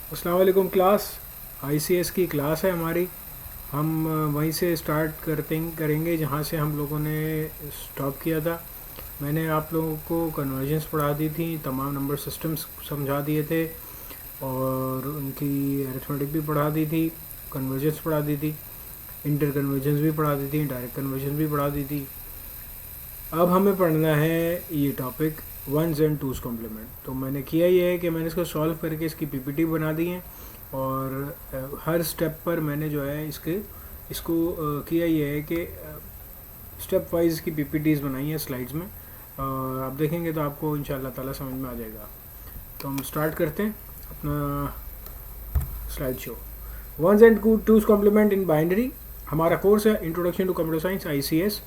अस्सलाम वालेकुम class. ICS की क्लास है हमारी। हम वहीं से स्टार्ट करेंगे जहाँ से हम लोगों ने स्टॉप किया था। मैंने आप लोगों को कन्वर्जन्स पढ़ा दी थी, तमाम नंबर सिस्टम्स समझा दिए थे और उनकी अरिथमेटिक भी पढ़ा दी थी, कन्वर्जन्स पढ़ा दी थी, इंटर कन्वर्जन्स भी पढ़ा दी थी, डायरेक्ट कन्वर्जन भी पढ़ा दी थी। अब हमें पढ़ना है ये topic once and two's complement. तो मैंने किया ये है कि मैंने इसको सॉल्व करके इसकी पीपीटी बना दी है और हर स्टेप पर मैंने जो है इसको किया ये है कि स्टेप वाइज इसकी पीपीटीज बनाई है स्लाइड्स में। आप देखेंगे तो आपको इंशाल्लाह ताला समझ में आ जाएगा। तो हम स्टार्ट करते हैं अपना slide show. Ones and two's complement in binary हमारा कोर्स है introduction to computer science ICS.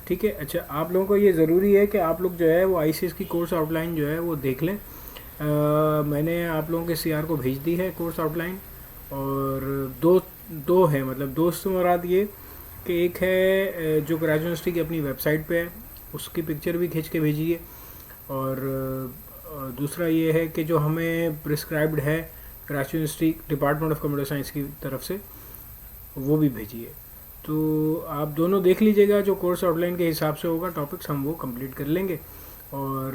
ठीक है। अच्छा, आप लोगों को ये ज़रूरी है कि आप लोग जो है वो आईसीएस की कोर्स आउटलाइन जो है वो देख लें। मैंने आप लोगों के सीआर को भेज दी है कोर्स आउटलाइन और दो है, मतलब दोस्त मुराद ये कि एक है जो कराची यूनिवर्सिटी की अपनी वेबसाइट पे है, उसकी पिक्चर भी खींच के भेजिए और दूसरा ये है कि जो हमें प्रिस्क्राइब्ड है Karachi university department of computer science की तरफ से, वो भी भेजिए। तो आप दोनों देख लीजिएगा, जो कोर्स आउटलाइन के हिसाब से होगा टॉपिक्स हम वो कंप्लीट कर लेंगे और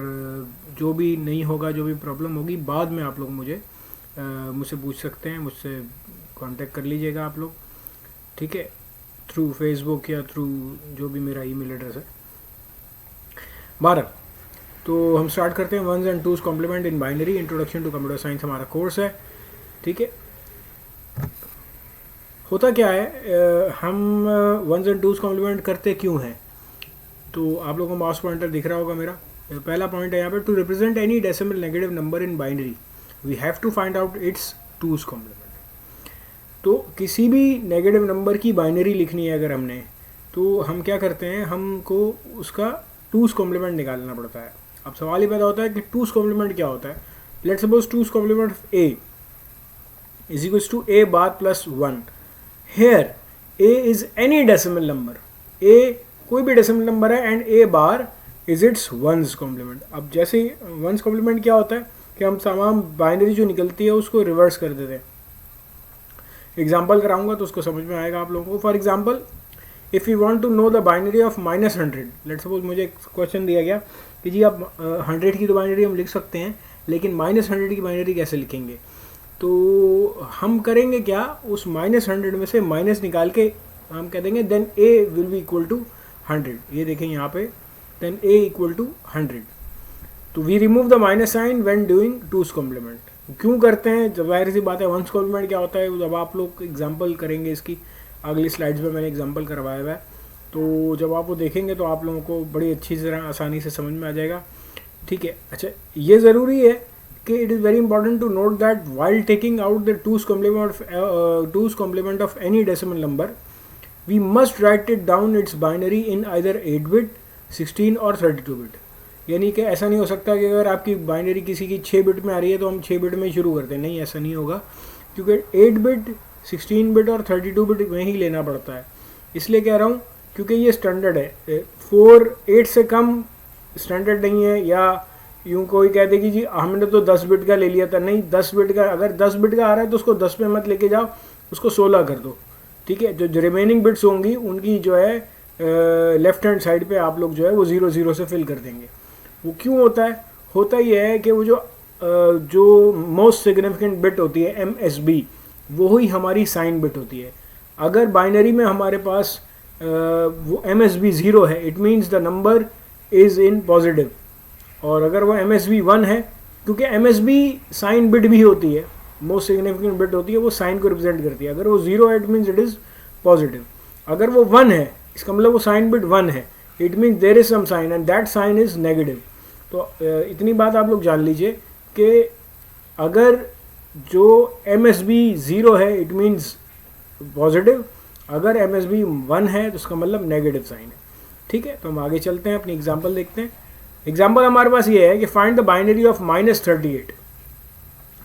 जो भी नहीं होगा, जो भी प्रॉब्लम होगी बाद में आप लोग मुझसे पूछ सकते हैं, मुझसे कांटेक्ट कर लीजिएगा आप लोग। ठीक है, थ्रू फेसबुक या थ्रू जो भी मेरा ईमेल एड्रेस है। 12 तो हम स्टार्ट करते हैं। Ones and two's complement in binary introduction to computer science हमारा कोर्स है। ठीक है, होता क्या है, हम वंस एंड टूस कॉम्प्लीमेंट करते क्यों हैं? तो आप लोगों को माउस पॉइंटर दिख रहा होगा मेरा। पहला पॉइंट है यहाँ पे, to represent any decimal negative number in binary we have to find out its two's complement. तो किसी भी नेगेटिव नंबर की बाइनरी लिखनी है अगर हमने, तो हम क्या करते हैं, हमको उसका टूस कॉम्प्लीमेंट निकालना पड़ता है। अब सवाल ही पैदा होता है कि टूस कॉम्प्लीमेंट क्या होता है। Let's suppose two's complement of A is equals to A bar plus 1। Here A is any decimal number, A कोई भी डेसिमल नंबर है and A bar is its ones complement. अब जैसे वंस कॉम्प्लीमेंट क्या होता है कि हम तमाम बाइनरी जो निकलती है उसको रिवर्स कर देते हैं। एग्जाम्पल कराऊंगा तो उसको समझ में आएगा आप लोगों को। For example, if you want to know the binary of -100, let's suppose मुझे एक क्वेश्चन दिया गया कि जी आप 100 की तो बाइनरी हम लिख सकते हैं, लेकिन -100 की बाइनरी कैसे लिखेंगे? तो हम करेंगे क्या, उस -100 में से माइनस निकाल के हम कह देंगे then A will be equal to 100। ये देखें यहाँ पे, देन ए इक्वल टू 100। तो we remove the minus sign when doing two's complement. क्यों करते हैं? जब जाहिर सी बात है, वंस कॉम्प्लीमेंट क्या होता है, जब आप लोग एग्जाम्पल करेंगे इसकी अगली स्लाइड्स में मैंने एग्जाम्पल करवाया हुआ है, तो जब आप वो देखेंगे तो आप लोगों को बड़ी अच्छी तरह आसानी से समझ में आ जाएगा। ठीक है। अच्छा, ये ज़रूरी है कि it is very important to note that while taking out the two's complement of any decimal number, we must write it down its binary in either 8-bit, 16 और 32-bit। यानी कि ऐसा नहीं हो सकता कि अगर आपकी बाइनरी किसी की 6 बिट में आ रही है तो हम 6 बिट में ही शुरू करते हैं, नहीं, ऐसा नहीं होगा, क्योंकि 8 बिट, 16 बिट और 32 बिट में ही लेना पड़ता है। इसलिए कह रहा हूँ क्योंकि ये स्टैंडर्ड है। 8 से कम स्टैंडर्ड नहीं है, या यूँ कोई कह दे कि जी हमने तो 10 बिट का ले लिया था, नहीं, 10 बिट का, अगर 10 बिट का आ रहा है तो उसको 10 पे मत लेके जाओ, उसको 16 कर दो। ठीक है। जो रिमेनिंग बिट्स होंगी उनकी जो है लेफ्ट हैंड साइड पे आप लोग जो है वो 0 से फिल कर देंगे। वो क्यों होता है? होता ये है कि वो जो मोस्ट सिग्निफिकेंट बिट होती है MSB, वो ही हमारी साइन बिट होती है। अगर बाइनरी में हमारे पास वो MSB 0 है, it means the number is in positive. और अगर वो MSB 1 है, क्योंकि MSB साइन बिट भी होती है, मोस्ट सिग्निफिकेंट बिट होती है, वो साइन को रिप्रेजेंट करती है। अगर वो 0 है, it means it is positive. अगर वो 1 है, इसका मतलब वो साइन बिट 1 है, it means there is some sign and that sign is negative. तो इतनी बात आप लोग जान लीजिए कि अगर जो MSB 0 है इट मीन्स पॉजिटिव, अगर MSB 1 है तो उसका मतलब नेगेटिव साइन है। ठीक है। तो हम आगे चलते हैं, अपनी एग्जाम्पल देखते हैं। एग्जाम्पल हमारे पास ये है कि find the binary of -38।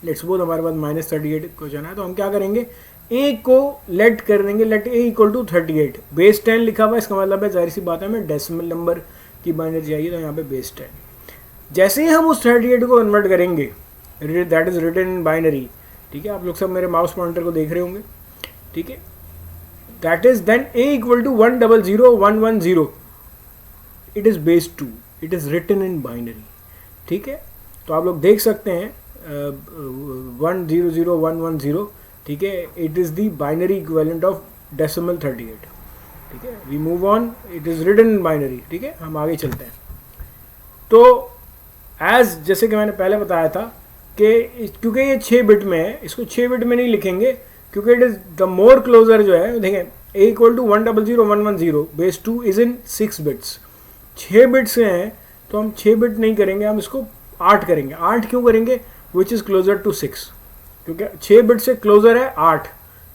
Let's suppose हमारे पास -38 क्वेश्चन है, तो हम क्या करेंगे, ए को लेट कर देंगे, let A equal to 38। Base 10 लिखा हुआ है, इसका मतलब है जाहिर सी बात है हमें डेसिमल नंबर की बाइनरी चाहिए, तो यहाँ पे बेस 10। जैसे ही हम उस 38 को कन्वर्ट करेंगे, that is written in binary, ठीक है, आप लोग सब मेरे माउस पॉइंटर को देख रहे होंगे, ठीक है। That is then a equal to 100,110, it is base 2, it is written in binary, ठीक है। तो आप लोग देख सकते हैं 100,110, ठीक है, it is the binary equivalent of decimal 38, ठीक है। We move on, it is written in binary, ठीक है, हम आगे चलते हैं। तो एज जैसे कि मैंने पहले बताया था कि क्योंकि ये 6 बिट में है, इसको 6 बिट में नहीं लिखेंगे क्योंकि it is the more closer जो है, देखें a equal to 100,110 base 2 is in 6 bits, 6 bits हैं, तो हम 6 बिट नहीं करेंगे, हम इसको 8 करेंगे। 8 क्यों करेंगे? विच इज़ क्लोजर टू 6, क्योंकि 6 बिट से क्लोजर है 8।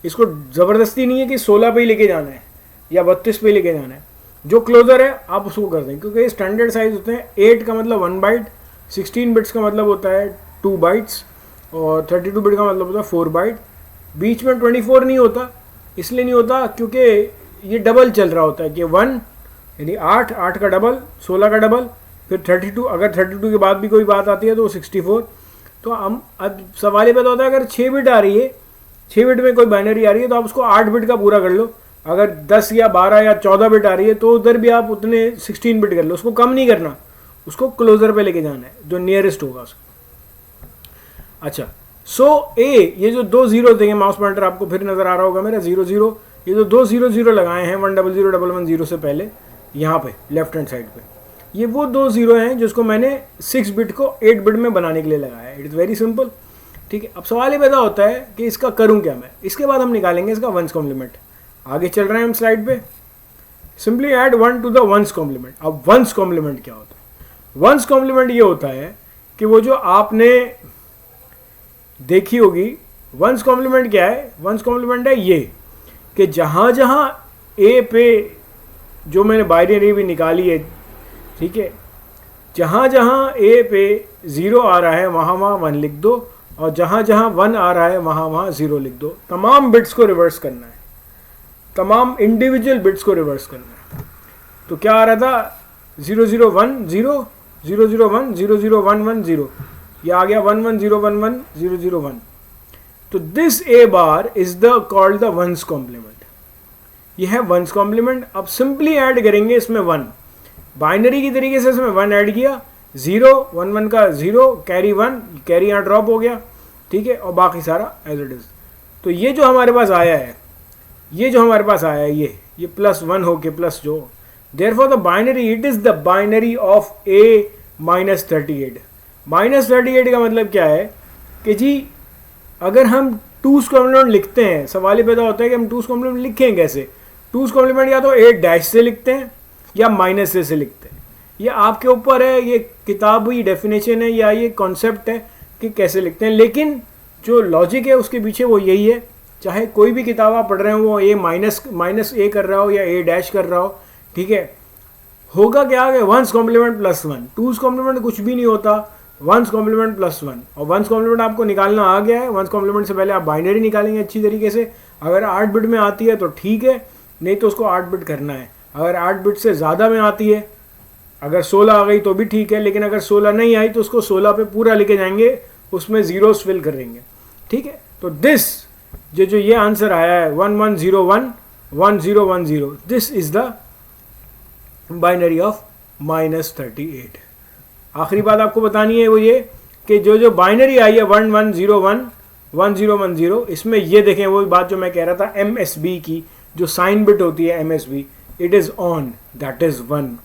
इसको ज़बरदस्ती नहीं है कि 16 पे ही लेके जाना है या 32 पे लेके जाना है, जो क्लोजर है आप उसको कर दें, क्योंकि स्टैंडर्ड साइज होते हैं 8 का मतलब 1 बाइट, 16 बिट्स का मतलब होता है 2 बाइट्स और 32 बिट का मतलब होता है 4 बाइट। बीच में 24 नहीं होता, इसलिए नहीं होता क्योंकि ये डबल चल रहा होता है कि 1 यानी 8, 8 का डबल 16 का डबल, फिर 32, अगर 32 के बाद भी कोई बात आती है तो 64। तो हम अब सवाल ये पैदा होता है अगर 6 बिट आ रही है, 6 बिट में कोई बाइनरी आ रही है तो आप उसको 8 बिट का पूरा कर लो। अगर 10 या 12 या 14 बिट आ रही है तो उधर भी आप उतने 16 बिट कर लो, उसको कम नहीं करना, उसको क्लोजर पे लेके जाना है जो नियरेस्ट होगा उसको। अच्छा, सो ए, ये जो 2 जीरो देंगे, माउस पॉइंटर आपको फिर नजर आ रहा होगा मेरा 0 0, ये जो 2 0 0 लगाए हैं 100,110 से पहले यहाँ पे लेफ्ट हैंड साइड पे, ये वो 2 जीरो हैं जिसको मैंने 6 बिट को 8 बिट में बनाने के लिए लगाया है। इट इज़ वेरी सिंपल, ठीक है। अब सवाल ये पैदा होता है कि इसका करूँ क्या मैं, इसके बाद हम निकालेंगे इसका वंस कॉम्प्लीमेंट। आगे चल रहे हैं हम स्लाइड पे, simply add 1 to the one's complement. अब वंस कॉम्प्लीमेंट क्या होता है? वंस कॉम्प्लीमेंट ये होता है कि वो जो आपने देखी होगी, वंस कॉम्प्लीमेंट क्या है? वंस कॉम्प्लीमेंट है ये कि जहाँ जहाँ ए पे जो मैंने बाइनरी भी निकाली है, ठीक है, जहाँ जहाँ ए पे 0 आ रहा है वहाँ वहाँ 1 लिख दो, और जहाँ जहाँ 1 आ रहा है वहाँ वहाँ 0 लिख दो। तमाम बिट्स को रिवर्स करना है, तमाम इंडिविजुअल बिट्स को रिवर्स करना है। तो क्या आ रहा था 0 0 1 0, 0 0 1 0 0 1 1 0, ये आ गया 1 1 0 1 1 0 0 1। तो this A bar is the called the one's complement, ये है वंस कॉम्प्लीमेंट। अब सिंपली ऐड करेंगे इसमें 1, बाइनरी की तरीके से इसमें 1 ऐड किया, 0 1 1 का 0, कैरी 1, कैरी यहाँ ड्रॉप हो गया, ठीक है, और बाकी सारा एज इट इज़। तो ये जो हमारे पास आया है, ये जो हमारे पास आया है, ये +1 हो के प्लस जो, therefore the binary, it is the binary of a -38। -38 का मतलब क्या है कि जी अगर हम 2's कॉम्प्लीमेंट लिखते हैं, सवाल ये पैदा होता है कि हम 2's कॉम्प्लीमेंट लिखें कैसे। 2's कॉम्प्लीमेंट या तो a' से लिखते हैं या -a से लिखते हैं, ये आपके ऊपर है, ये किताब हुई डेफिनेशन है या ये कॉन्सेप्ट है कि कैसे लिखते हैं, लेकिन जो लॉजिक है उसके पीछे वो यही है। चाहे कोई भी किताब आप पढ़ रहे हो वो -a कर रहा हो या a' कर रहा हो, ठीक है, होगा क्या कि वंस कॉम्प्लीमेंट +1, 2's कॉम्प्लीमेंट कुछ भी नहीं होता, वंस कॉम्प्लीमेंट +1। और वंस कॉम्प्लीमेंट आपको निकालना आ गया है। वंस कॉम्प्लीमेंट से पहले आप बाइनरी निकालेंगे अच्छी तरीके से, अगर 8 बिट में आती है तो ठीक है, नहीं तो उसको 8 बिट करना है। अगर 8 बिट से ज़्यादा में आती है, अगर 16 आ गई तो भी ठीक है, लेकिन अगर 16 नहीं आई तो उसको 16 पे पूरा लेके जाएंगे, उसमें जीरोस फिल करेंगे, ठीक है। तो दिस जो ये आंसर आया है 1101 1010, this is the binary of -38। आखिरी बात आपको बतानी है वो ये कि जो बाइनरी आई है 1101 1010, इसमें ये देखें वो बात जो मैं कह रहा था MSB की, जो साइन बिट होती है MSB, it is on, that is 1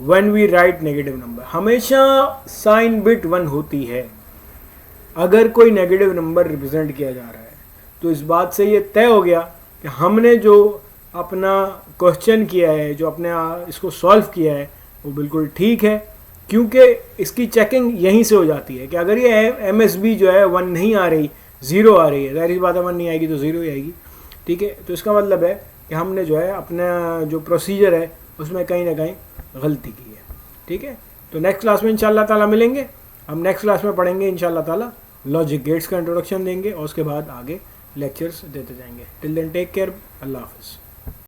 when we write negative number. हमेशा साइन बिट 1 होती है अगर कोई नेगेटिव नंबर रिप्रेजेंट किया जा रहा है। तो इस बात से ये तय हो गया कि हमने जो अपना क्वेश्चन किया है, जो अपने इसको सॉल्व किया है, वो बिल्कुल ठीक है, क्योंकि इसकी चेकिंग यहीं से हो जाती है कि अगर ये MSB जो है 1 नहीं आ रही, 0 आ रही है, जाहिर सी बात है 1 नहीं आएगी तो 0 ही आएगी, ठीक है। तो इसका मतलब है कि हमने जो है अपना जो प्रोसीजर है उसमें कहीं ना कहीं गलती की है, ठीक है। तो नेक्स्ट क्लास में इंशाल्लाह ताला मिलेंगे। हम नेक्स्ट क्लास में पढ़ेंगे इंशाल्लाह ताला, लॉजिक गेट्स का इंट्रोडक्शन देंगे और उसके बाद आगे लेक्चर्स देते जाएंगे। टिल देन टेक केयर, अल्लाह हाफ़िज़।